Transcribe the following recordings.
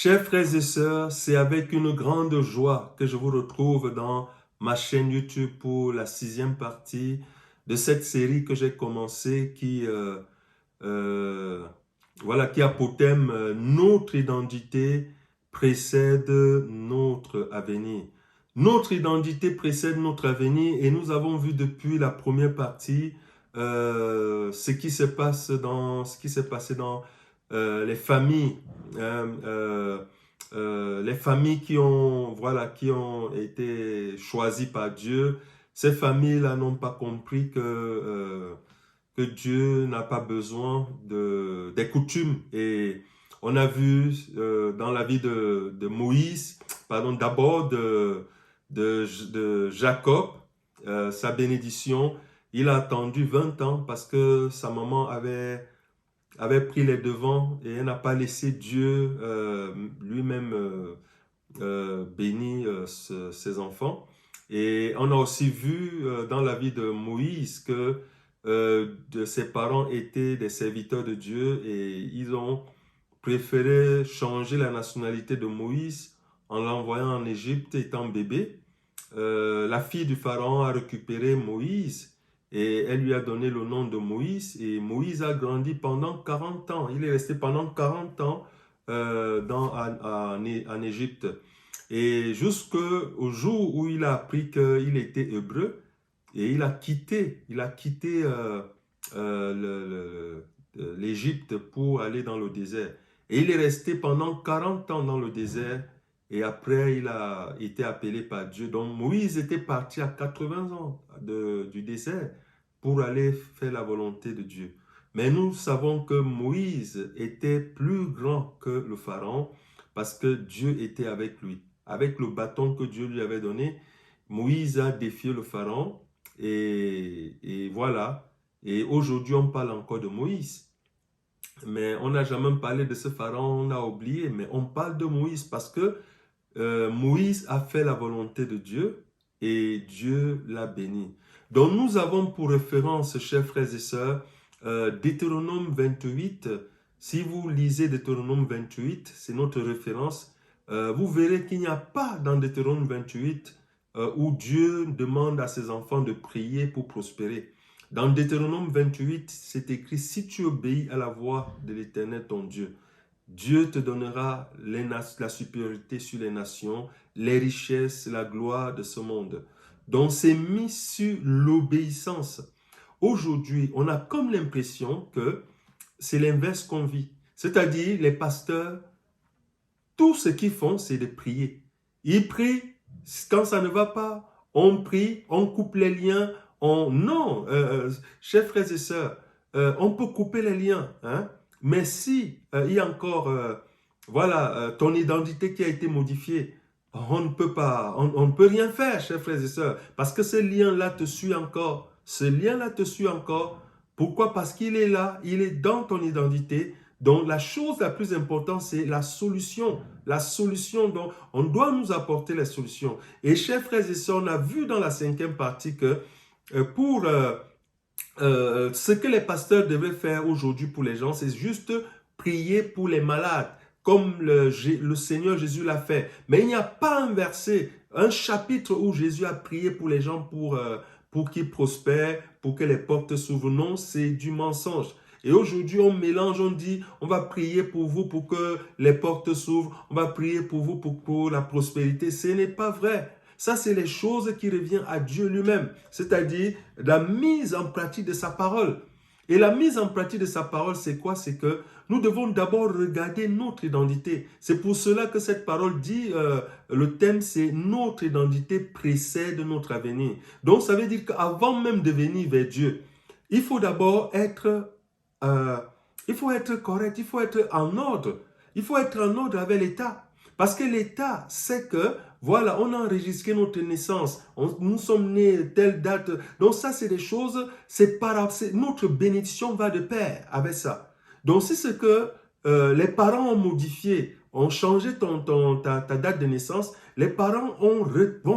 Chers frères et sœurs, c'est avec une grande joie que je vous retrouve dans ma chaîne YouTube pour la 6e partie de cette série que j'ai commencée euh, qui a pour thème Notre identité précède notre avenir. Notre identité précède notre avenir et nous avons vu depuis la première partie ce qui s'est passé dans les familles, hein, les familles qui ont été choisies par Dieu. Ces familles-là n'ont pas compris que Dieu n'a pas besoin des coutumes. Et on a vu dans la vie de Moïse, pardon, d'abord de Jacob, sa bénédiction. Il a attendu 20 ans parce que sa maman avait pris les devants et elle n'a pas laissé Dieu lui-même bénir ses enfants. Et on a aussi vu dans la vie de Moïse que ses parents étaient des serviteurs de Dieu et ils ont préféré changer la nationalité de Moïse en l'envoyant en Égypte étant bébé. La fille du pharaon a récupéré Moïse et elle lui a donné le nom de Moïse. Et Moïse a grandi pendant 40 ans. Il est resté pendant 40 ans en Égypte. Et jusqu'au jour où il a appris qu'il était hébreu, et il a quitté l'Égypte pour aller dans le désert. Et il est resté pendant 40 ans dans le désert. Et après, il a été appelé par Dieu. Donc, Moïse était parti à 80 ans du désert pour aller faire la volonté de Dieu. Mais nous savons que Moïse était plus grand que le Pharaon parce que Dieu était avec lui. Avec le bâton que Dieu lui avait donné, Moïse a défié le Pharaon et voilà. Et aujourd'hui, on parle encore de Moïse. Mais on n'a jamais parlé de ce Pharaon, on a oublié. Mais on parle de Moïse parce que Moïse a fait la volonté de Dieu et Dieu l'a béni. Donc nous avons pour référence, chers frères et sœurs, Deutéronome 28. Si vous lisez Deutéronome 28, c'est notre référence, vous verrez qu'il n'y a pas dans Deutéronome 28 où Dieu demande à ses enfants de prier pour prospérer. Dans Deutéronome 28, c'est écrit, si tu obéis à la voix de l'Éternel ton Dieu, Dieu te donnera la supériorité sur les nations, les richesses, la gloire de ce monde. Donc c'est mis sur l'obéissance. Aujourd'hui, on a comme l'impression que c'est l'inverse qu'on vit. C'est-à-dire, les pasteurs, tout ce qu'ils font, c'est de prier. Ils prient, quand ça ne va pas, on prie, on coupe les liens. Non, chers frères et sœurs, on peut couper les liens, hein? Mais si il y a encore ton identité qui a été modifiée, on ne peut pas, on ne peut rien faire, chers frères et sœurs, parce que ce lien-là te suit encore. Ce lien-là te suit encore. Pourquoi? Parce qu'il est là, il est dans ton identité. Donc la chose la plus importante, c'est la solution. La solution, donc on doit nous apporter la solution. Et chers frères et sœurs, on a vu dans la 5e partie que pour ce que les pasteurs devaient faire aujourd'hui pour les gens, c'est juste prier pour les malades, comme le Seigneur Jésus l'a fait. Mais il n'y a pas un verset, un chapitre où Jésus a prié pour les gens pour qu'ils prospèrent, pour que les portes s'ouvrent. Non, c'est du mensonge. Et aujourd'hui, on mélange, on dit, on va prier pour vous pour que les portes s'ouvrent, on va prier pour vous pour la prospérité. Ce n'est pas vrai. Ça, c'est les choses qui reviennent à Dieu lui-même, c'est-à-dire la mise en pratique de sa parole. Et la mise en pratique de sa parole, c'est quoi? C'est que nous devons d'abord regarder notre identité. C'est pour cela que cette parole dit, le thème, c'est notre identité précède notre avenir. Donc, ça veut dire qu'avant même de venir vers Dieu, il faut d'abord euh, être correct, il faut être en ordre. Il faut être en ordre avec l'État. Parce que l'État sait que, voilà, on a enregistré notre naissance, nous sommes nés telle date. Donc ça, c'est des choses, notre bénédiction va de pair avec ça. Donc si c'est que les parents ont modifié, ont changé ta date de naissance, les parents vont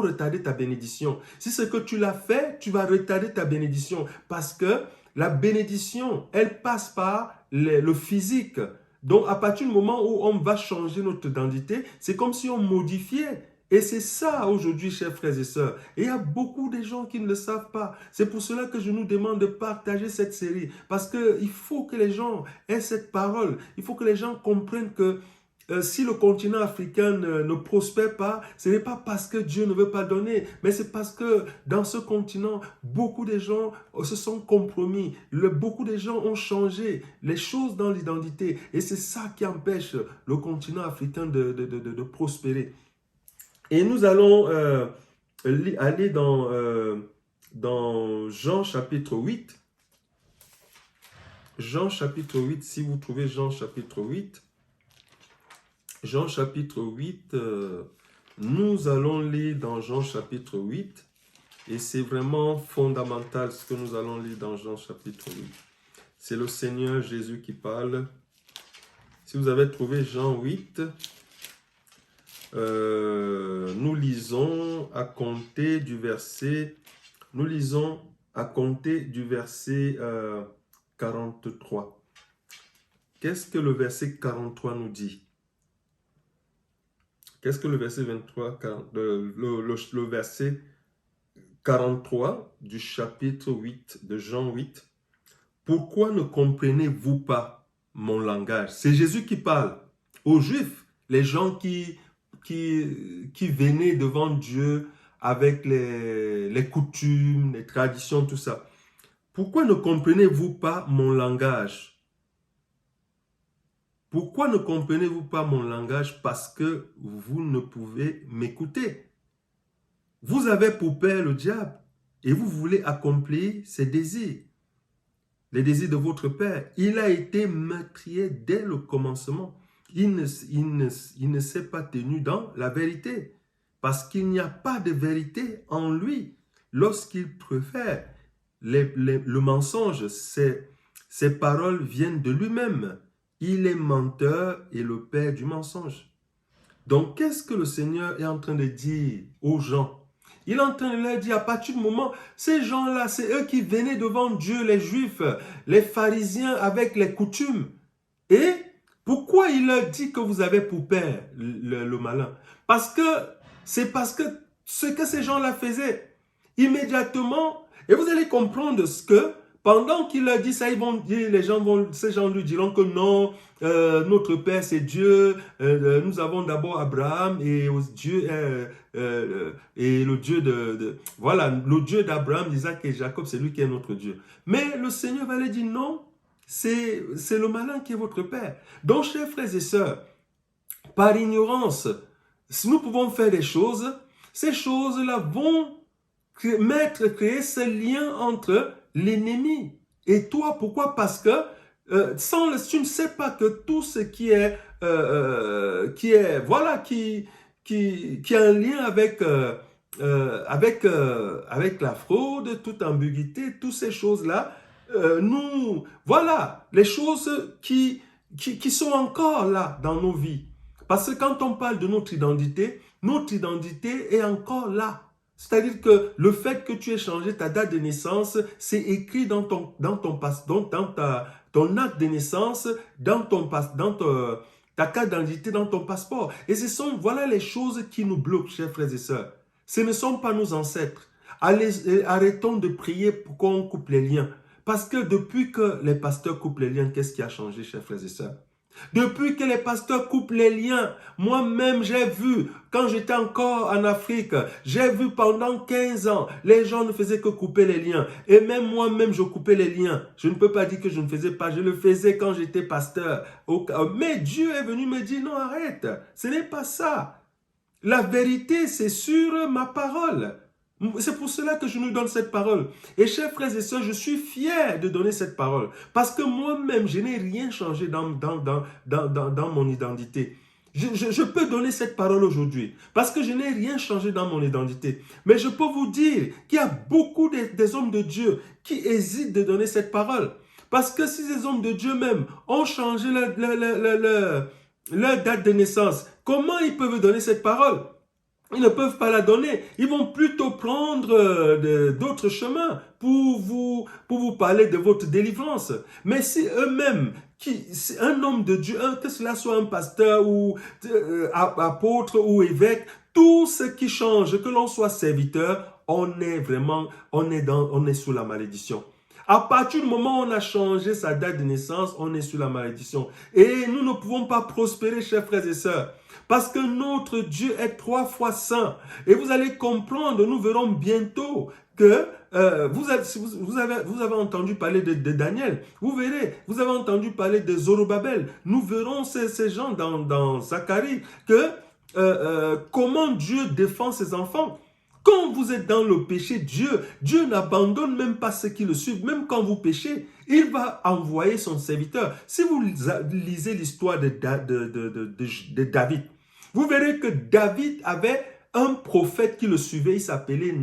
retarder ta bénédiction. Si c'est que tu l'as fait, tu vas retarder ta bénédiction parce que la bénédiction, elle passe par le physique. Donc, à partir du moment où on va changer notre identité, c'est comme si on modifiait. Et c'est ça aujourd'hui, chers frères et sœurs. Et il y a beaucoup de gens qui ne le savent pas. C'est pour cela que je nous demande de partager cette série. Parce qu'il faut que les gens aient cette parole. Il faut que les gens comprennent que si le continent africain ne prospère pas, ce n'est pas parce que Dieu ne veut pas donner, mais c'est parce que dans ce continent, beaucoup de gens se sont compromis. Beaucoup de gens ont changé les choses dans l'identité. Et c'est ça qui empêche le continent africain de prospérer. Et nous allons aller dans Jean chapitre 8. Jean chapitre 8, si vous trouvez Jean chapitre 8. Jean chapitre 8, nous allons lire dans Jean chapitre 8. Et c'est vraiment fondamental ce que nous allons lire dans Jean chapitre 8. C'est le Seigneur Jésus qui parle. Si vous avez trouvé Jean 8, nous lisons à compter du verset, 43. Qu'est-ce que le verset 43 nous dit? Qu'est-ce que le verset 23, le verset 43 du chapitre 8 de Jean 8? Pourquoi ne comprenez-vous pas mon langage? C'est Jésus qui parle aux Juifs, les gens qui venaient devant Dieu avec les coutumes, les traditions, tout ça. Pourquoi ne comprenez-vous pas mon langage? Pourquoi ne comprenez-vous pas mon langage? Parce que vous ne pouvez m'écouter. Vous avez pour père le diable et vous voulez accomplir ses désirs, les désirs de votre père. Il a été meurtrier dès le commencement. Il ne s'est pas tenu dans la vérité parce qu'il n'y a pas de vérité en lui. Lorsqu'il préfère le mensonge, ses paroles viennent de lui-même. Il est menteur et le père du mensonge. Donc, qu'est-ce que le Seigneur est en train de dire aux gens? Il est en train de leur dire, à partir du moment, ces gens-là, c'est eux qui venaient devant Dieu, les Juifs, les pharisiens avec les coutumes. Et pourquoi il leur dit que vous avez pour père le malin? C'est parce que ce que ces gens-là faisaient, immédiatement, et vous allez comprendre ce que pendant qu'il leur dit ça, ils vont dire, ces gens lui diront que non, notre Père c'est Dieu, nous avons d'abord Abraham et Dieu et le Dieu voilà, le Dieu d'Abraham, d'Isaac et Jacob, c'est lui qui est notre Dieu. Mais le Seigneur va leur dire non, c'est le malin qui est votre Père. Donc, chers frères et sœurs, par ignorance, si nous pouvons faire des choses, ces choses-là vont créer ce lien entre l'ennemi et toi. Pourquoi? Parce que tu ne sais pas que tout ce qui est a un lien avec la fraude, toute ambiguïté, toutes ces choses-là, voilà, les choses qui sont encore là dans nos vies. Parce que quand on parle de notre identité est encore là. C'est-à-dire que le fait que tu aies changé ta date de naissance, c'est écrit dans ton acte de naissance, dans ta carte d'identité, dans ton passeport. Et voilà les choses qui nous bloquent, chers frères et sœurs. Ce ne sont pas nos ancêtres. Arrêtons de prier pour qu'on coupe les liens. Parce que depuis que les pasteurs coupent les liens, qu'est-ce qui a changé, chers frères et sœurs? Depuis que les pasteurs coupent les liens, moi-même j'ai vu, quand j'étais encore en Afrique, j'ai vu pendant 15 ans, les gens ne faisaient que couper les liens. Et même moi-même, je coupais les liens. Je ne peux pas dire que je ne faisais pas, je le faisais quand j'étais pasteur. Mais Dieu est venu me dire, non, arrête, ce n'est pas ça. La vérité, c'est sur ma parole. C'est pour cela que je nous donne cette parole. Et chers frères et sœurs, je suis fier de donner cette parole. Parce que moi-même, je n'ai rien changé dans mon identité. Je peux donner cette parole aujourd'hui. Parce que je n'ai rien changé dans mon identité. Mais je peux vous dire qu'il y a beaucoup des hommes de Dieu qui hésitent de donner cette parole. Parce que si ces hommes de Dieu même ont changé leur date de naissance, comment ils peuvent donner cette parole? Ils ne peuvent pas la donner. Ils vont plutôt prendre d'autres chemins pour vous parler de votre délivrance. Mais si eux-mêmes, un homme de Dieu, que cela soit un pasteur ou apôtre ou évêque, tout ce qui change, que l'on soit serviteur, on est sous la malédiction. À partir du moment où on a changé sa date de naissance, on est sous la malédiction. Et nous ne pouvons pas prospérer, chers frères et sœurs, parce que notre Dieu est 3 fois saint. Et vous allez comprendre, nous verrons bientôt que vous avez entendu parler de Daniel. Vous verrez, vous avez entendu parler de Zorobabel. Nous verrons ces gens dans Zacharie, que comment Dieu défend ses enfants. Quand vous êtes dans le péché, Dieu n'abandonne même pas ceux qui le suivent. Même quand vous péchez, il va envoyer son serviteur. Si vous lisez l'histoire de David, vous verrez que David avait un prophète qui le suivait. Il s'appelait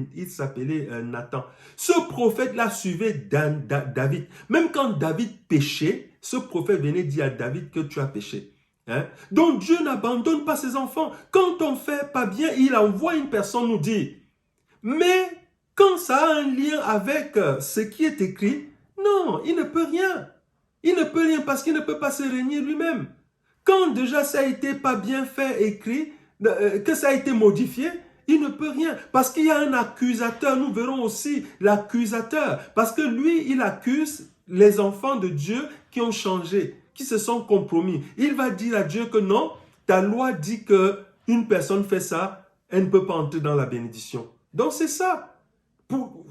Nathan. Ce prophète-là suivait David. Même quand David péchait, ce prophète venait dire à David que tu as péché. Hein? Donc Dieu n'abandonne pas ses enfants. Quand on ne fait pas bien, il envoie une personne nous dire. Mais quand ça a un lien avec ce qui est écrit, non, il ne peut rien. Il ne peut rien parce qu'il ne peut pas se régner lui-même. Quand déjà ça a été pas bien fait, écrit, que ça a été modifié, il ne peut rien. Parce qu'il y a un accusateur. Nous verrons aussi l'accusateur. Parce que lui, il accuse les enfants de Dieu qui ont changé, qui se sont compromis. Il va dire à Dieu que non, ta loi dit qu'une personne fait ça, elle ne peut pas entrer dans la bénédiction. Donc c'est ça.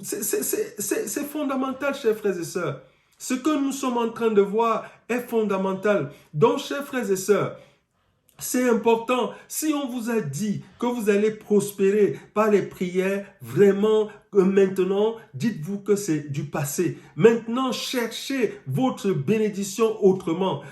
C'est fondamental, chers frères et sœurs. Ce que nous sommes en train de voir est fondamental. Donc, chers frères et sœurs, c'est important. Si on vous a dit que vous allez prospérer par les prières, vraiment, maintenant, dites-vous que c'est du passé. Maintenant, cherchez votre bénédiction autrement.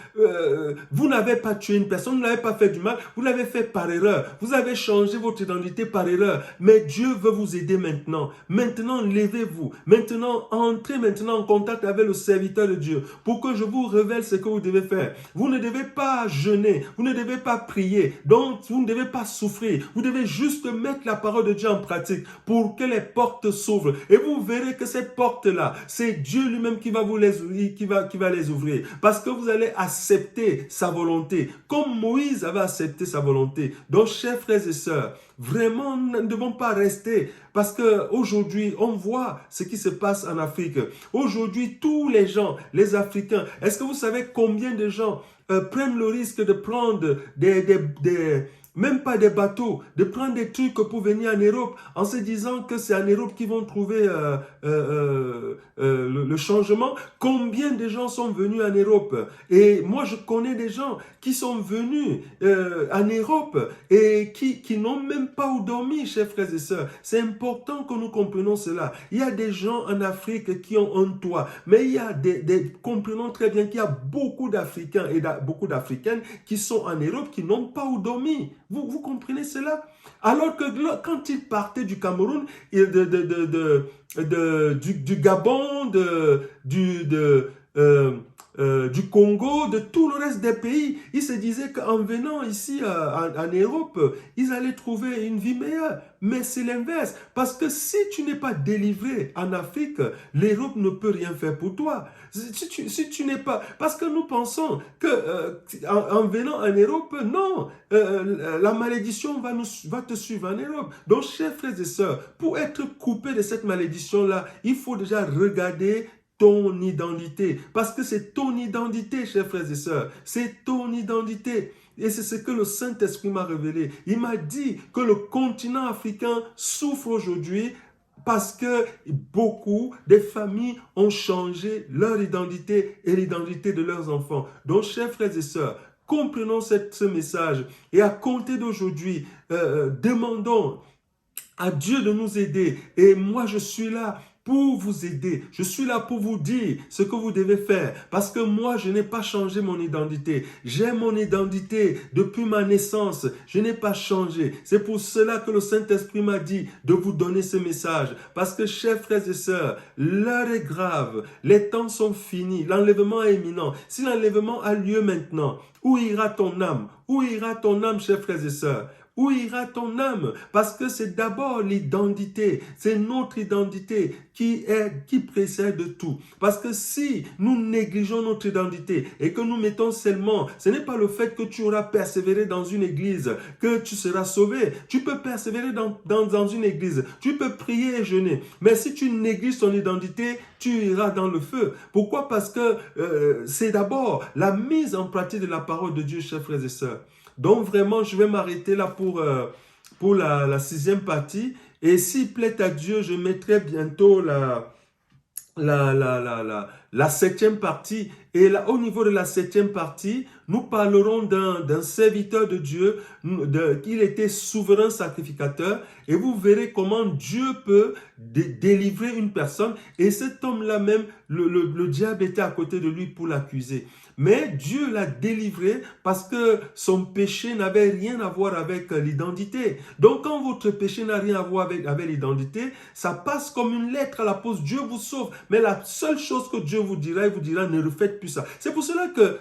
Vous n'avez pas tué une personne, vous n'avez pas fait du mal, vous l'avez fait par erreur. Vous avez changé votre identité par erreur. Mais Dieu veut vous aider maintenant. Maintenant, levez-vous. Maintenant, entrez maintenant en contact avec le serviteur de Dieu pour que je vous révèle ce que vous devez faire. Vous ne devez pas jeûner, vous ne devez pas prier, donc vous ne devez pas souffrir. Vous devez juste mettre la parole de Dieu en pratique pour que les portes s'ouvrent. Et vous verrez que ces portes-là, c'est Dieu lui-même qui va vous les ouvrir, qui va les ouvrir. Parce que vous allez accepter sa volonté, comme Moïse avait accepté sa volonté. Donc, chers frères et sœurs, vraiment, nous ne devons pas rester. Parce qu'aujourd'hui, on voit ce qui se passe en Afrique. Aujourd'hui, tous les gens, les Africains, est-ce que vous savez combien de gens prennent le risque de prendre même pas des bateaux, de prendre des trucs pour venir en Europe en se disant que c'est en Europe qu'ils vont trouver le changement. Combien de gens sont venus en Europe? Et moi, je connais des gens qui sont venus en Europe et qui n'ont même pas où dormir, chers frères et sœurs. C'est important que nous comprenions cela. Il y a des gens en Afrique qui ont un toit, mais il y a comprenons très bien qu'il y a beaucoup d'Africains et beaucoup d'Africaines qui sont en Europe qui n'ont pas où dormir. Vous comprenez cela? Alors que quand ils partaient du Cameroun, du Gabon, du Congo, de tout le reste des pays, ils se disaient qu'en venant ici en Europe, ils allaient trouver une vie meilleure. Mais c'est l'inverse. Parce que si tu n'es pas délivré en Afrique, l'Europe ne peut rien faire pour toi. Si tu n'es pas... Parce que nous pensons que en venant en Europe, non, la malédiction va te suivre en Europe. Donc, chers frères et sœurs, pour être coupé de cette malédiction-là, il faut déjà regarder ton identité. Parce que c'est ton identité, chers frères et sœurs. C'est ton identité. Et c'est ce que le Saint-Esprit m'a révélé. Il m'a dit que le continent africain souffre aujourd'hui parce que beaucoup des familles ont changé leur identité et l'identité de leurs enfants. Donc, chers frères et sœurs, comprenons ce message et à compter d'aujourd'hui, demandons à Dieu de nous aider. Et moi, je suis là pour vous aider. Je suis là pour vous dire ce que vous devez faire. Parce que moi, je n'ai pas changé mon identité. J'ai mon identité depuis ma naissance. Je n'ai pas changé. C'est pour cela que le Saint-Esprit m'a dit de vous donner ce message. Parce que, chers frères et sœurs, l'heure est grave. Les temps sont finis. L'enlèvement est imminent. Si l'enlèvement a lieu maintenant, où ira ton âme? Où ira ton âme, chers frères et sœurs? Où ira ton âme? Parce que c'est d'abord l'identité, c'est notre identité qui précède tout. Parce que si nous négligeons notre identité et que nous mettons seulement, ce n'est pas le fait que tu auras persévéré dans une église que tu seras sauvé. Tu peux persévérer dans une église, tu peux prier et jeûner. Mais si tu négliges ton identité, tu iras dans le feu. Pourquoi? Parce que c'est d'abord la mise en pratique de la parole de Dieu, chers frères et sœurs. Donc vraiment, je vais m'arrêter là pour la sixième partie. Et s'il plaît à Dieu, je mettrai bientôt la septième partie. Et là, au niveau de la septième partie, nous parlerons d'un serviteur de Dieu, qu'il était souverain sacrificateur. Et vous verrez comment Dieu peut délivrer une personne. Et cet homme-là même, le diable était à côté de lui pour l'accuser. Mais Dieu l'a délivré parce que son péché n'avait rien à voir avec l'identité. Donc quand votre péché n'a rien à voir avec l'identité, ça passe comme une lettre à la poste. Dieu vous sauve. Mais la seule chose que Dieu vous dira, il vous dira, ne refaites plus ça. C'est pour cela que,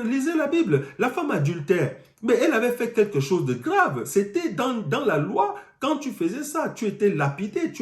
lisez la Bible. La femme adultère, mais elle avait fait quelque chose de grave. C'était dans la loi. Quand tu faisais ça, tu étais lapidé,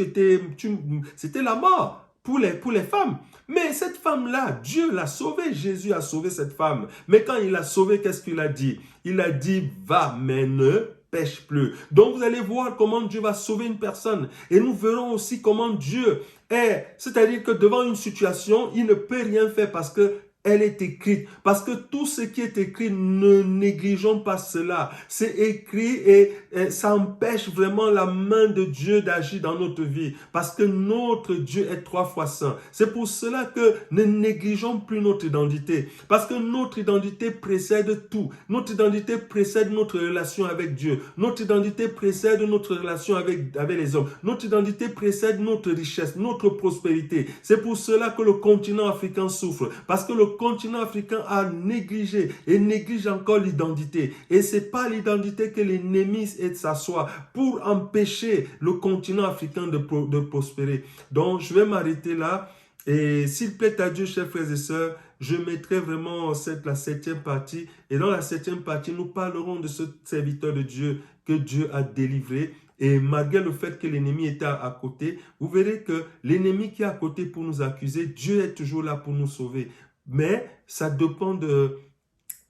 c'était la mort pour les femmes. Mais cette femme-là, Dieu l'a sauvée. Jésus a sauvé cette femme. Mais quand il l'a sauvée, qu'est-ce qu'il a dit? Il a dit, va, mais ne pêche plus. Donc vous allez voir comment Dieu va sauver une personne. Et nous verrons aussi comment Dieu est. C'est-à-dire que devant une situation, il ne peut rien faire parce que elle est écrite. Parce que tout ce qui est écrit, ne négligeons pas cela. C'est écrit et ça empêche vraiment la main de Dieu d'agir dans notre vie. Parce que notre Dieu est 3 fois saint. C'est pour cela que ne négligeons plus notre identité. Parce que notre identité précède tout. Notre identité précède notre relation avec Dieu. Notre identité précède notre relation avec les hommes. Notre identité précède notre richesse, notre prospérité. C'est pour cela que le continent africain souffre. Parce que le continent africain a négligé et néglige encore l'identité. Et ce n'est pas l'identité que l'ennemi s'assoit pour empêcher le continent africain de prospérer. Donc, je vais m'arrêter là. Et s'il plaît à Dieu, chers frères et sœurs, je mettrai vraiment la septième partie. Et dans la septième partie, nous parlerons de ce serviteur de Dieu que Dieu a délivré. Et malgré le fait que l'ennemi était à côté, vous verrez que l'ennemi qui est à côté pour nous accuser, Dieu est toujours là pour nous sauver. Mais ça dépend de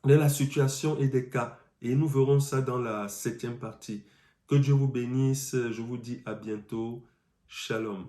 la situation et des cas. Et nous verrons ça dans la septième partie. Que Dieu vous bénisse. Je vous dis à bientôt. Shalom.